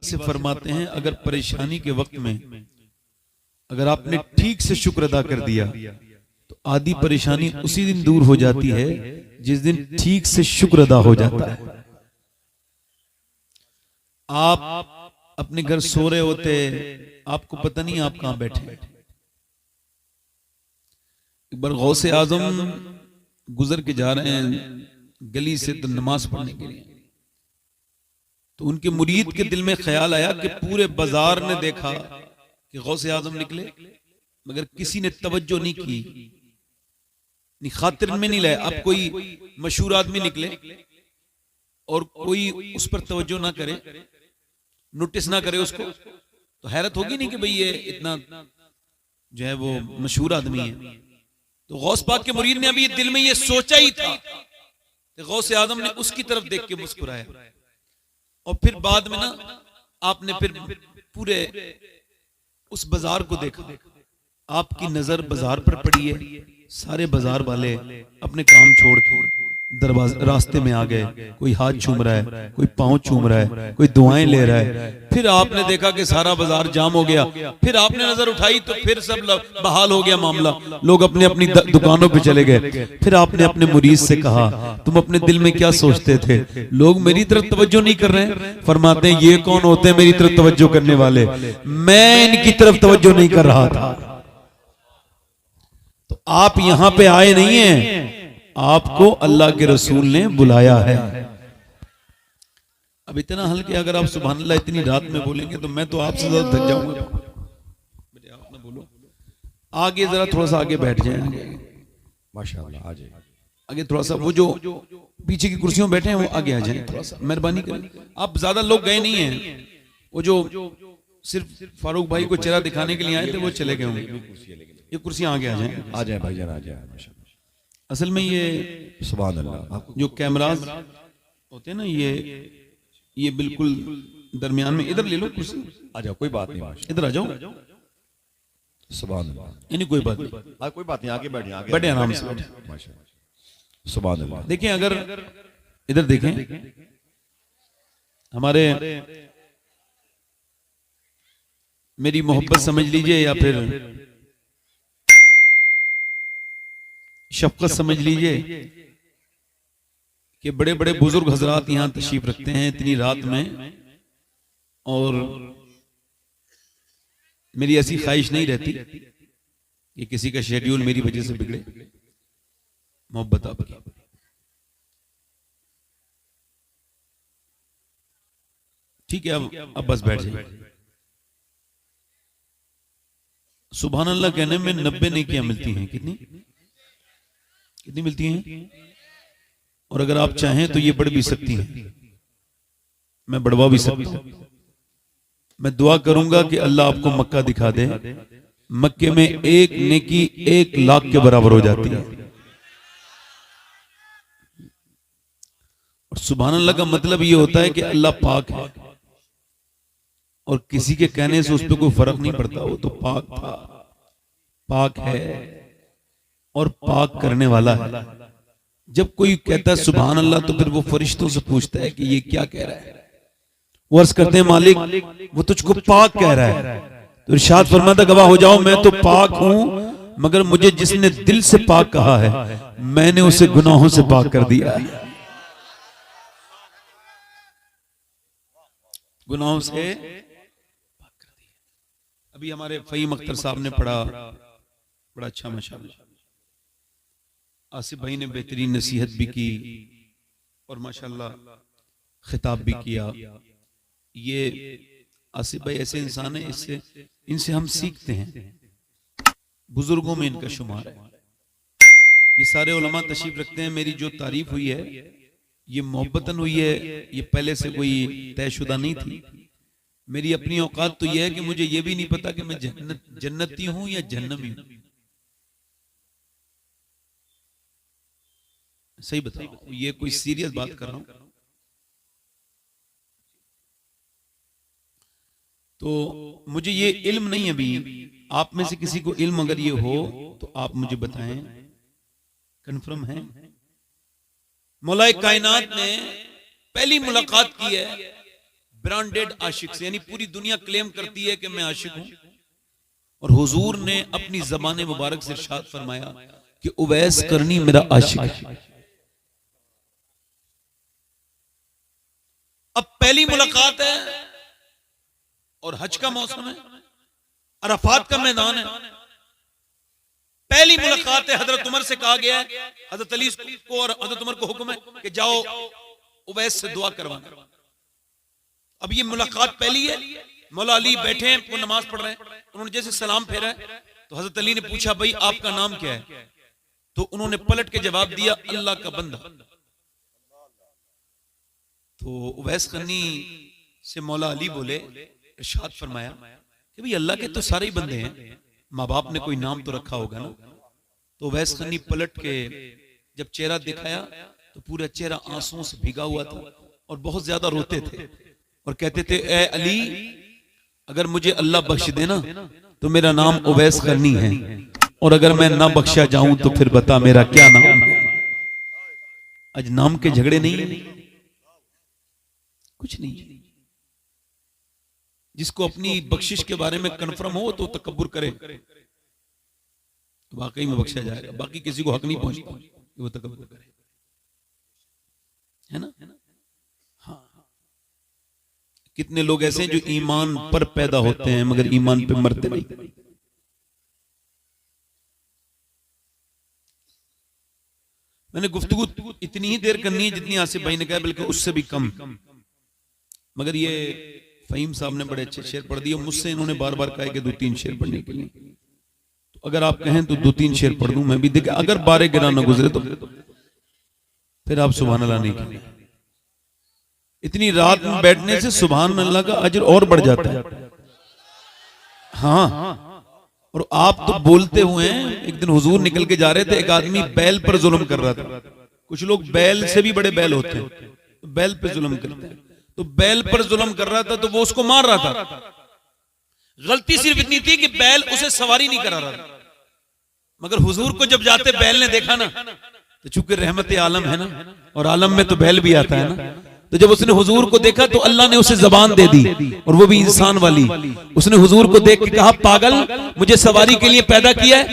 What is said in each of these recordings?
से फरमाते हैं अगर परेशानी के वक्त में अगर आपने ठीक से शुक्र अदा कर दिया तो आधी परेशानी उसी दिन दूर हो जाती है जिस दिन ठीक से शुक्र अदा हो जाता है। आप अपने घर सो रहे होते, आपको पता नहीं आप कहां बैठे। एक बार गौसे आजम गुजर के जा रहे हैं गली से तो नमाज पढ़ने के लिए, तो उनके मुरीद के दिल में ख्याल आया कि पूरे बाजार ने देखा कि गौसे आजम निकले मगर किसी ने तवज्जो नहीं की, खातिर में नहीं लाया। अब कोई मशहूर आदमी निकले और कोई उस पर तवज्जो ना करे, नोटिस ना करे उसको, तो हैरत होगी नहीं कि भाई ये इतना जो है वो मशहूर आदमी है। तो गौस पाक के मुरीद ने अभी दिल में ये सोचा ही था कि गौसे आजम ने उसकी तरफ देख के मुस्कुराया, और फिर बाद में ना आपने फिर पूरे उस बाजार को देखा, आपकी नजर बाजार पर पड़ी है, सारे बाजार वाले अपने काम छोड़ दरवाजे रास्ते में आ गए, कोई हाथ चूम रहा है, कोई पांव चूम रहा है, कोई दुआएं ले रहा है। फिर आपने देखा कि सारा बाजार जाम हो गया, फिर आपने नजर उठाई तो फिर सब बहाल हो गया मामला, लोग अपने अपनी दुकानों पे चले गए। फिर आपने अपने मुरीद से कहा तुम अपने दिल में क्या सोचते थे, लोग मेरी तरफ तवज्जो नहीं कर रहे हैं। फरमाते हैं ये कौन होते हैं मेरी तरफ तवज्जो करने वाले, मैं इनकी तरफ तवज्जो नहीं कर रहा था। तो आप यहां पे आए नहीं हैं, आपको अल्लाह के रसूल ने बुलाया है। अब इतना हल्के अगर आप सुभान अल्लाह इतनी रात में बोलेंगे तो मैं तो आपसे ज्यादा थक जाऊंगा। आप ना बोलो, आगे जरा थोड़ा सा आगे बैठ जाए, माशाअल्लाह आ जाए आगे थोड़ा सा, वो जो पीछे की कुर्सियों में बैठे हैं वो आगे आ जाए थोड़ा सा, मेहरबानी करें। आप ज्यादा लोग गए नहीं हैं, वो जो सिर्फ फारूक भाई को चेहरा दिखाने के लिए आए थे वो चले गए होंगे। ये कुर्सियां आगे आ जाए भाईजान आ जाए। असल में ये सुभान अल्लाह जो कैमरास होते हैं ना, ये बिल्कुल दरमियान में, इधर ले लो कुर्सी, आ जाओ, कोई बात नहीं, इधर आ जाओ। सुभान अल्लाह, यानी कोई बात नहीं, कोई बात नहीं, आगे बैठिए, आगे बैठे आराम से बैठे। माशाअल्लाह सुभान अल्लाह। देखें, अगर इधर देखें, हमारे मेरी मोहब्बत समझ लीजिए या फिर शफकत समझ लीजिए कि बड़े बड़े बुजुर्ग हजरात यहां तशरीफ रखते हैं इतनी रात में, और मेरी ऐसी ख्वाहिश नहीं रहती कि किसी का शेड्यूल मेरी वजह से बिगड़े। मोहब्बत आपकी, ठीक है, अब बस बैठ जाइए। सुभान अल्लाह कहने में 90 नेकियां मिलती हैं। कितनी मिलती हैं? और अगर आप चाहें तो ये बढ़ भी सकती हैं, मैं बढ़वा भी सकता हूं। मैं दुआ करूंगा कि अल्लाह आपको मक्का दिखा दे, मक्के में एक नेकी 1 लाख के बराबर हो जाती है। और सुभान अल्लाह का मतलब ये होता है कि अल्लाह पाक है और किसी के कहने से उस पर कोई फर्क नहीं पड़ता, वो तो पाक था, पाक है और पाक करने वाला है। जब कोई कहता है सुभान अल्लाह तो फिर वो फरिश्तों से पूछता है कि ये क्या कह रहा है। वो अर्ज करते हैं मालिक वो तुझको पाक कह रहा है, तो इरशाद फरमाता गवाह हो जाओ मैं तो पाक हूं, मगर मुझे जिसने दिल से पाक कहा है मैंने उसे गुनाहों से पाक कर दिया है। गुनाहों से पाक कर दिया। अभी हमारे फहीम अख्तर साहब ने पढ़ा, बड़ा अच्छा माशाअल्लाह। आसिफ भाई ने बेहतरीन नसीहत भी की और माशाअल्लाह खिताब भी किया। ये आसिफ भाई ऐसे इंसान है, इससे इनसे हम सीखते हैं, बुजुर्गों में इनका शुमार है। ये सारे उलमा तशरीफ रखते हैं। मेरी जो तारीफ हुई है ये मोहब्बतन हुई है, ये पहले से कोई तयशुदा नहीं थी। मेरी अपनी औकात तो यह है कि मुझे ये भी नहीं पता कि मैं जन्नती हूं या जहन्नमी हूं। सही बताओ, ये कोई सीरियस बात कर रहा हूं। तो मुझे ये इल्म नहीं है। अभी आप में से किसी को इल्म अगर ये हो तो आप मुझे बताएं, कंफर्म है? मौलाए कायनात ने पहली मुलाकात की है ब्रांडेड आशिक से, यानी पूरी दुनिया क्लेम करती है कि मैं आशिक हूं, और हुजूर ने अपनी ज़बान मुबारक से इरशाद फरमाया कि उवैस करनी मेरा आशिक है। अब पहली मुलाकात है और हज का मौसम है, अरफात का मैदान है। पहली मुलाकात है, हजरत उमर से कहा गया है, हजरत अली को और हजरत उमर को हुक्म है कि जाओ उवैस से दुआ करवाना। अब ये मुलाकात पहली है, मौला अली बैठे हैं, वो नमाज पढ़ रहे हैं, उन्होंने जैसे सलाम फेरा है तो हजरत अली ने पूछा भाई आपका नाम क्या है, तो उन्होंने पलट के जवाब दिया अल्लाह का बंदा। तो उवैस करनी से मौला अली बोले, इरशाद फरमाया कि भाई अल्लाह के तो सारे ही बंदे हैं, माँ बाप ने कोई नाम तो रखा होगा ना। तो उवैस करनी पलट के जब चेहरा दिखाया तो पूरा चेहरा आंसुओं से भीगा हुआ था और बहुत ज्यादा रोते थे और कहते थे ए अली, अगर मुझे अल्लाह बख्श देना तो मेरा नाम उवैस करनी है, और अगर मैं ना बख्शा जाऊं तो फिर बता मेरा क्या नाम है। आज नाम के झगड़े नहीं, कुछ नहीं। जिसको अपनी बख्शिश के बारे में कन्फर्म हो तो तकब्बुर करे, तो वाकई में बख्शा जाएगा, बाकी किसी को हक नहीं पहुंचता कि वो तकब्बुर करे, है ना। हाँ, कितने लोग ऐसे हैं जो ईमान पर पैदा होते हैं मगर ईमान पे मरते नहीं। मैंने गुफ्तगू इतनी ही देर करनी है जितनी आसिफ भाई ने कहा, बल्कि उससे भी कम, मगर ये फहीम साहब ने बड़े अच्छे शेर पढ़ दिए। मुझसे इन्होंने बार बार कहा कि 2-3 शेर पढ़ने के लिए, तो अगर आप कहें तो 2-3 शेर पढ़ दूं मैं भी। देखिए अगर 12 गिरा ना गुजरे तो फिर आप सुभान अल्लाह नहीं कहें। इतनी रात में बैठने से सुभान अल्लाह का अजर और बढ़ जाता है। हाँ, और आप तो बोलते हुए हैं। एक दिन हुजूर निकल के जा रहे थे, एक आदमी बैल पर जुल्म कर रहा था। कुछ लोग बैल से भी बड़े बैल होते हैं, तो बैल पे जुल्म करते हैं। तो बैल पर जुल्म कर रहा था तो वो उसको मार रहा था। गलती सिर्फ इतनी थी कि बैल उसे सवारी नहीं करा रहा था, मगर हुजूर को जब जाते बैल ने देखा ना, तो चूंकि रहमत आलम है ना, और आलम में तो बैल भी आता है ना, तो जब उसने हुजूर को देखा तो अल्लाह ने उसे जबान दे दी, और वो भी इंसान वाली। उसने हुजूर को देख के कहा, पागल, मुझे सवारी के लिए पैदा किया है,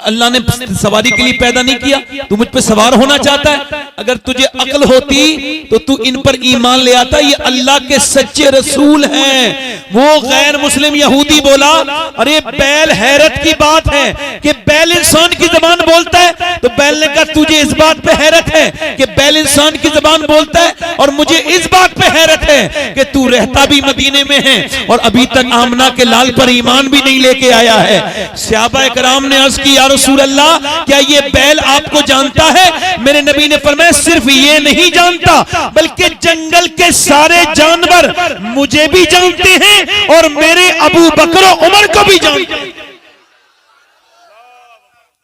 अल्लाह ने सवारी के लिए पैदा नहीं किया, तू मुझ पे सवार होना चाहता है। अगर तुझे अक्ल होती तो तू इन पर ईमान ले आता, ये अल्लाह के सच्चे रसूल हैं। वो गैर मुस्लिम यहूदी बोला, अरे बैल हैरत की बात है कि बैल इंसान की जबान बोलता है। तो बैल ने कहा, तुझे इस बात पे हैरत है कि बैल इंसान की जबान बोलता है, और मुझे इस बात पे हैरत है कि तू रहता भी मदीने में है और अभी तक आमना के लाल पर ईमान भी नहीं लेके आया है। सहाबा कराम ने अर्ज की, या रसूल अल्लाह, क्या ये बैल आपको जानता है? मेरे नबी ने फरमाया, सिर्फ ये नहीं जानता बल्कि जंगल के सारे जानवर मुझे भी जानते हैं और मेरे अबू बकर और उमर को भी जानते हैं।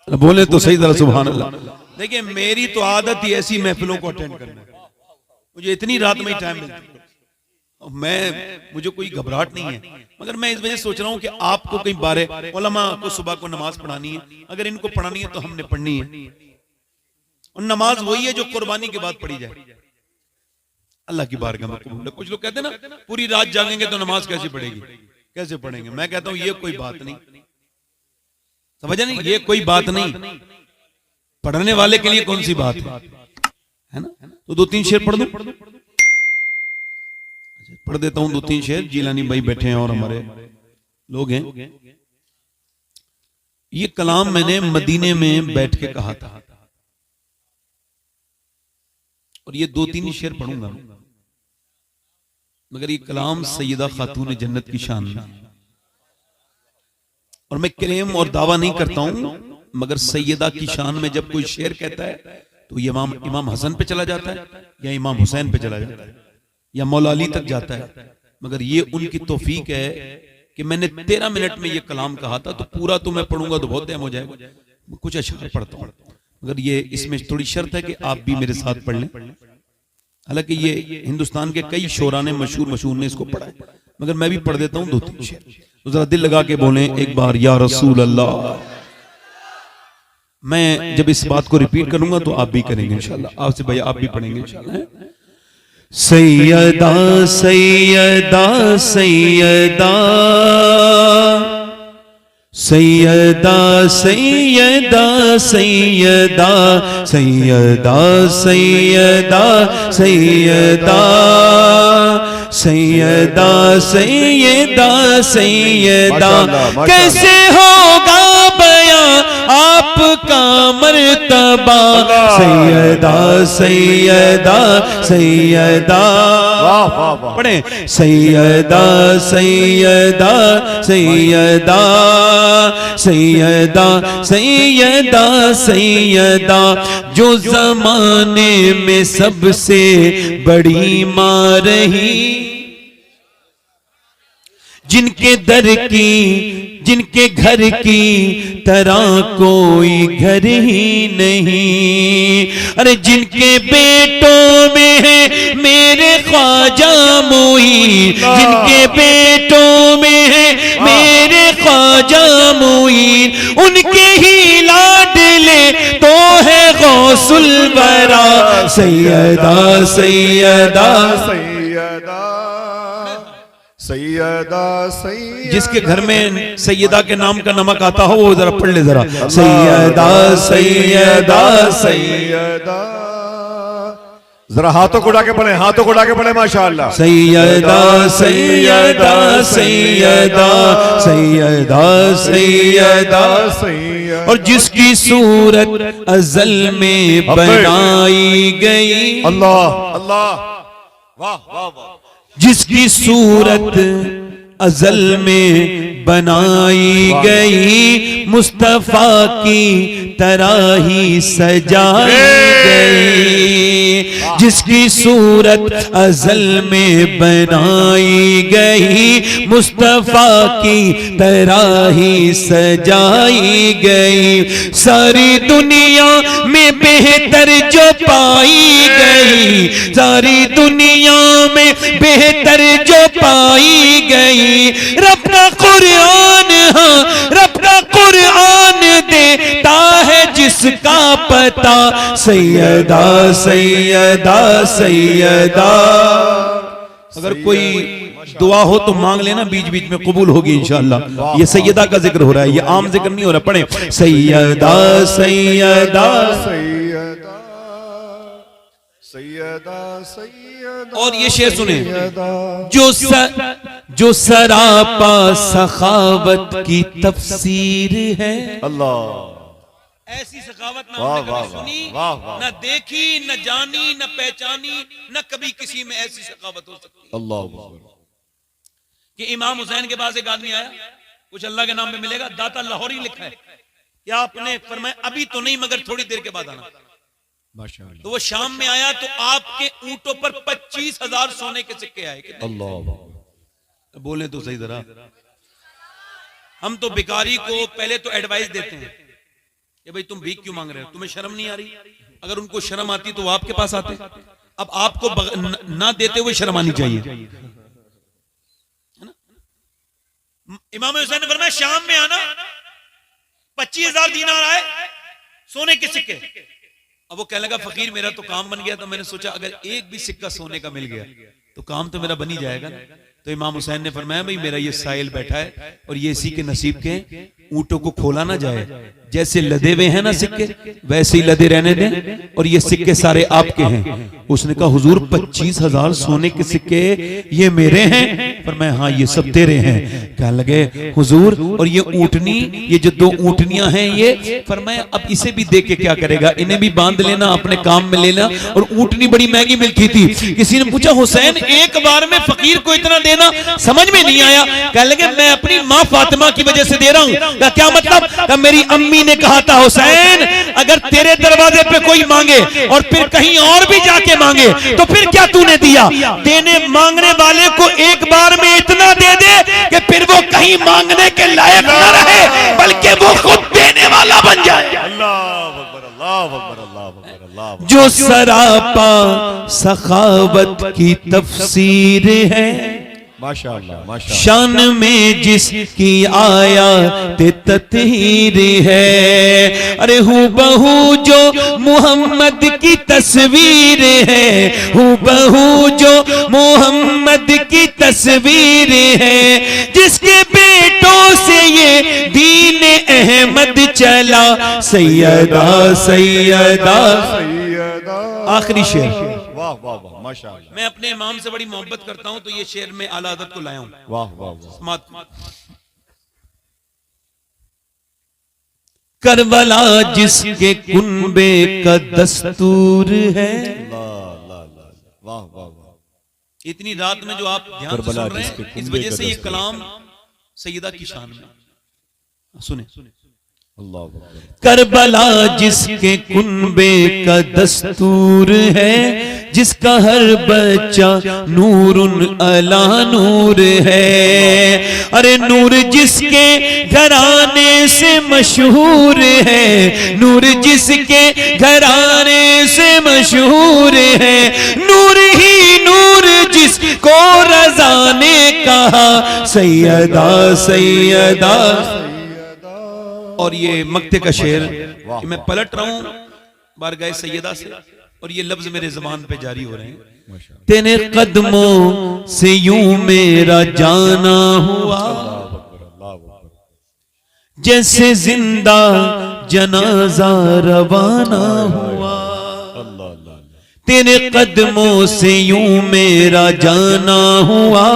बोले तो सही तरह सुभान अल्लाह। देखिए मेरी तो आदत ही ऐसी महफिलों को अटेंड करना, मुझे इतनी रात में ही टाइम मिलता है। मुझे कोई घबराहट नहीं है, मगर मैं इस वजह से सोच रहा हूं कि आपको कहीं बारे उलमा को सुबह को नमाज पढ़ानी है, अगर इनको पढ़ानी है तो हमने पढ़नी है। और नमाज वही है जो कुर्बानी के बाद पढ़ी जाए, अल्लाह की बारगाह में कबूल है। कुछ लोग कहते हैं ना पूरी रात जागेंगे तो नमाज कैसे पढ़ेगी, कैसे पढ़ेंगे? मैं कहता हूं ये कोई बात नहीं, समझा नहीं, ये कोई बात नहीं। पढ़ने वाले के लिए कौन सी बात है ना। तो 2-3 शेर पढ़ दूं, पढ़ देता हूं 2-3 शेर। जिलानी भाई बैठे हैं और हमारे लोग हैं। ये कलाम मैंने मदीने में बैठ के कहा था, और ये 2-3 शेर पढ़ूंगा, मगर ये कलाम सैयदा खातून जन्नत की शान में। और मैं क्लेम और दावा नहीं करता हूं, मगर सैयदा की शान में जब कोई शेर कहता है तो ये इमाम हसन पे चला जाता है, या इमाम हुसैन पे चला जाता है, या मौला अली तक जाता है। मगर ये उनकी तौफीक है कि मैंने 13 मिनट में ये कलाम कहा था, तो पूरा तो मैं पढ़ूंगा तो बहुत टाइम हो जाएगा, कुछ अशआर पढ़ता हूं। मगर ये इसमें थोड़ी शर्त है कि आप भी मेरे साथ पढ़ लें। हालांकि ये हिंदुस्तान के कई शोरा ने मशहूर ने इसको पढ़ा है, मगर मैं भी पढ़ देता हूं 2-3 शेर। तो जरा दिल लगा के बोलें एक बार, या रसूल अल्लाह। मैं जब इस बात को रिपीट करूंगा तो आप भी करेंगे इंशाल्लाह। आपसे भैया आप भी पढ़ेंगे इंशाल्लाह। सैयदा सैयदा सैयदा सैयदा सैयदा सैयदा सैयदा सैयदा सैयदा सैयदा सैयदा सैयदा कैसे होगा बयां आपका मर्तबा सैयदा सैयदा सैयदा पढ़े सैयदा सैयदा सैयदा सैयदा सैयदा सैयदा जो जमाने में सबसे बड़ी मां रही, जिनके दर की जिनके घर की तरह कोई घर ही नहीं, अरे जिनके बेटों में है मेरे ख्वाजा मोईन, जिनके बेटों में है मेरे ख्वाजा मोईन, उनके ही लाडले तो है गौसुल वरा सैयदा सैयदा सैयदा सैयदा सैयदा। जिसके घर में सैयदा के नाम का नमक आता हो वो जरा पढ़ ले जरा सैयदा सैयदा सैयदा। जरा हाथों को उड़ा के पढ़े, हाथों को उड़ा के पढ़े माशाअल्लाह। सैयदा सैयदा सैयदा सैयदा सैयदा सैयदा। और जिसकी सूरत अज़ल में बनाई गई, अल्लाह अल्लाह वाह वाह वाह। जिसकी सूरत अज़ल में बनाई गई, मुस्तफा की तरह ही सजाई गई, जिसकी सूरत अज़ल में बनाई गई, मुस्तफा की तरह ही सजाई गई, सारी दुनिया में बेहतर जो पाई गई, सारी दुनिया में बेहतर जो पाई गई, रब का कुरान, हाँ रब का कुरान देता है जिसका पता सैयदा सैयदा सैयदा। अगर कोई दुआ हो तो मांग लेना, बीच बीच में कबूल होगी इंशाअल्लाह। ये सैयदा का जिक्र हो रहा है, ये आम जिक्र नहीं हो रहा। पढ़े सैयदा सैयदा सैयदा सैयदा सैयदा। और ये शेर सुने, जो सरापा सखावत की तफसीर है, अल्लाह ऐसी सखावत ना वाह, हमने वाह, कभी सुनी, वाह, वाह। न देखी, न जानी, न पहचानी, न कभी किसी में ऐसी सखावत हो सकती अल्लाह। कि इमाम हुसैन के पास एक आदमी आया, कुछ अल्लाह के नाम पे मिलेगा, दाता लाहौरी लिखा है, क्या आपने फरमाया अभी तो नहीं मगर थोड़ी देर के बाद आना। माशाअल्लाह। तो वो शाम में आया तो आपके ऊंटों पर 25,000 सोने के सिक्के आए। अल्लाह बोले तो सही जरा। हम तो भिखारी को पहले तो एडवाइस देते हैं कि भाई तुम भीख क्यों मांग रहे हो, तुम्हें शर्म नहीं आ रही? अगर उनको शर्म आती तो वो आपके पास आते। अब आपको ना देते हुए शर्म आनी चाहिए, है ना? इमाम हुसैन ने फरमाया शाम में आना, 25,000 दीनार आए सोने के सिक्के। अब वो कहने लगा फकीर मेरा तो काम बन गया, तो मैंने सोचा अगर एक भी सिक्का सोने का मिल गया तो काम तो मेरा बन ही जाएगा ना। तो इमाम हुसैन ने फरमाया भाई मेरा ये साहिल बैठा है और ये इसी के नसीब के, ऊंटों को खोला ना जाए, जैसे लदे हुए हैं ना सिक्के वैसे ही लदे रहने दें, और ये सिक्के सारे आपके हैं। उसने कहा हुजूर 25,000 सोने के सिक्के ये मेरे हैं? फरमाया हाँ ये सब तेरे हैं। कहने लगे हुजूर और ये ऊंटनी, ये जो 2 ऊंटनियां हैं ये, फरमाया अब इसे भी दे के क्या करेगा, इन्हें भी बांध लेना, अपने काम में लेना। और ऊंटनी बड़ी महंगी मिलती थी। किसी ने पूछा हुसैन एक बार में फकीर को इतना देना समझ में नहीं आया। कहने लगे मैं अपनी माँ फातिमा की वजह से दे रहा हूँ। क्या मतलब? मेरी अम्मी ने कहा था हुसैन अगर तेरे दरवाजे पे कोई मांगे और फिर कहीं और भी जाके मांगे तो फिर क्या तूने दिया? देने मांगने वाले को एक बार में इतना दे दे कि फिर वो कहीं मांगने के लायक न रहे बल्कि वो खुद देने वाला बन जाए। अल्लाह अकबर अल्लाह अकबर अल्लाह अकबर अल्लाह। जो सरापा सखावत की तफसीर है, माशाअल्लाह माशाअल्लाह। शान में जिसकी आया ते तत्हीर है, अरे हूबहू जो मोहम्मद की तस्वीर है, हूबहू जो मोहम्मद की तस्वीर है, जिसके बेटों से ये दीन अहमद चला, सैयदा सैयदा। आखिरी शेर, वाह वाह वाह माशाअल्लाह। मैं अपने इमाम से बड़ी मोहब्बत करता हूं तो ये शेर में आला हज़रत को लाया हूं। वाह वाह वाह। करबला जिसके कुनबे का दस्तूर है, वाह वाह वाह। इतनी रात में जो आप ध्यान से करबला सुन रहे जिसके हैं, इस कुनबे वजह का से ये दस्तूर। कलाम सैयदा की शान में। सुने, अल्लाह अकबर। करबला जिसके कुनबे का दस्तूर है, जिसका हर बच्चा नूरुन अला नूर है, अरे नूर जिसके घराने से मशहूर है, नूर जिसके घराने से मशहूर है, नूर ही नूर जिसको रज़ा ने कहा, सैयदा सैयदा। और ये मक्ते का शेर कि मैं पलट रहा हूं बारगाह सैयदा से और ये लफ्ज मेरे ज़बान पे जारी हो रहे हैं। तेरे कदमों से यूं मेरा जाना हुआ, जैसे जिंदा जनाजा रवाना हुआ, तेरे कदमों से यूं मेरा जाना हुआ,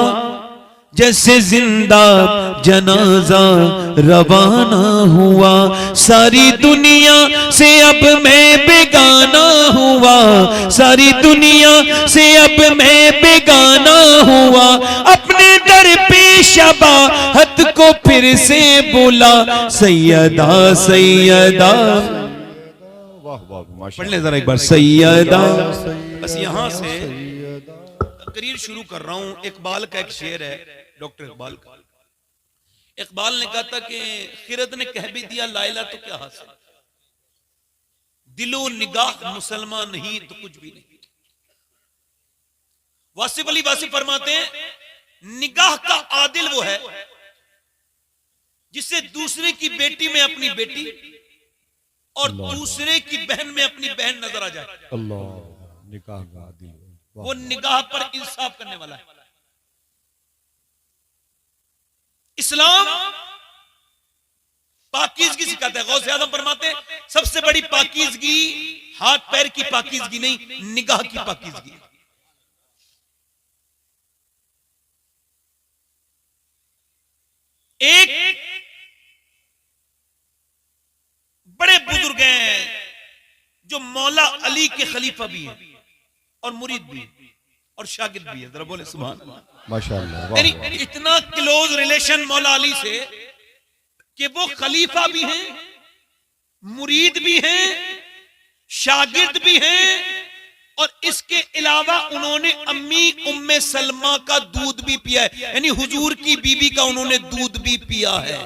जैसे जिंदा जनाजा रवाना हुआ, सारी दुनिया से अब मैं बेगाना हुआ, सारी दुनिया से अब मैं बेगाना हुआ, अपने दर पे शबाहत को फिर से बुला, सैयदा सैयदा। वाह वाह पढ़ ले जरा एक बार, सैयदा। बस यहां से तकरीर शुरू कर रहा हूं। इकबाल का एक शेर है, डॉक्टर इकबाल का। इकबाल ने कहा था कि खिरद ने कह भी दिया लाइला तो क्या हासिल, दिलो निगाह मुसलमान नहीं तो कुछ भी नहीं। वासिफ अली वासिफ फरमाते हैं, निगाह का आदिल वो है जिससे दूसरे की बेटी में अपनी बेटी और दूसरे की बहन में अपनी बहन नजर आ जाए। अल्लाह, निकाह का आदिल, वो निगाह पर इंसाफ करने वाला है। इस्लाम पाकीज़गी सिखाता है। गौसे आज़म फरमाते हैं, सबसे बड़ी पाकीज़गी हाथ पैर की पाकीज़गी नहीं, निगाह की पाकीज़गी। एक बड़े बुजुर्ग हैं जो मौला अली के खलीफा भी हैं और मुरीद भी हैं और शागिर्द भी है। जरा बोले सुभान अल्लाह, माशाअल्लाह। यानी इतना क्लोज रिलेशन मौला अली से कि वो खलीफा भी हैं, मुरीद भी हैं, शागिर्द भी हैं, और इसके अलावा उन्होंने अम्मी उम्मे सलमा का दूध भी पिया है, यानी हुजूर की बीबी का उन्होंने दूध भी पिया है।